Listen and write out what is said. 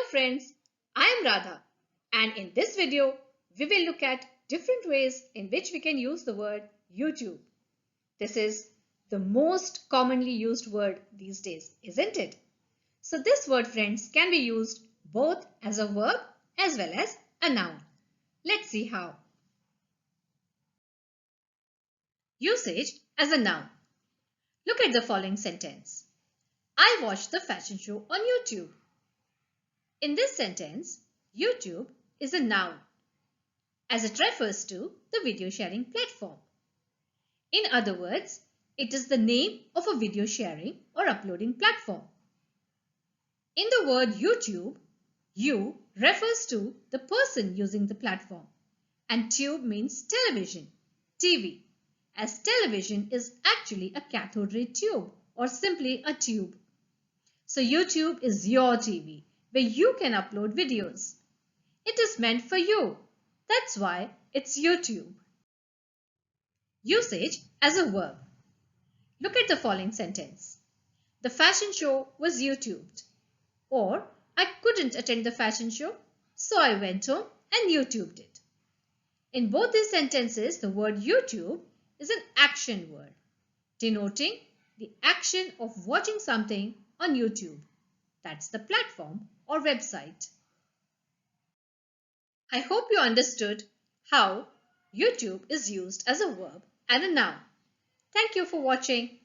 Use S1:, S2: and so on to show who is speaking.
S1: friends, I am Radha, and in this video we will look at different ways in which we can use the word YouTube. This is the most commonly used word these days, isn't it? So this word, friends, can be used both as a verb as well as a noun. Let's see how. Usage as a noun. Look at the following sentence. I watched the fashion show on YouTube. In this sentence, YouTube is a noun as it refers to the video sharing platform. In other words, it is the name of a video sharing or uploading platform. In the word YouTube, you refers to the person using the platform and tube means television, TV, as television is actually a cathode ray tube or simply a tube. So YouTube is your TV where you can upload videos. It is meant for you. That's why it's YouTube. Usage as a verb. Look at the following sentence. The fashion show was YouTubed. Or, I couldn't attend the fashion show, so I went home and YouTubed it. In both these sentences, the word YouTube is an action word, denoting the action of watching something on YouTube. That's the platform or website. I hope you understood how YouTube is used as a verb and a noun. Thank you for watching.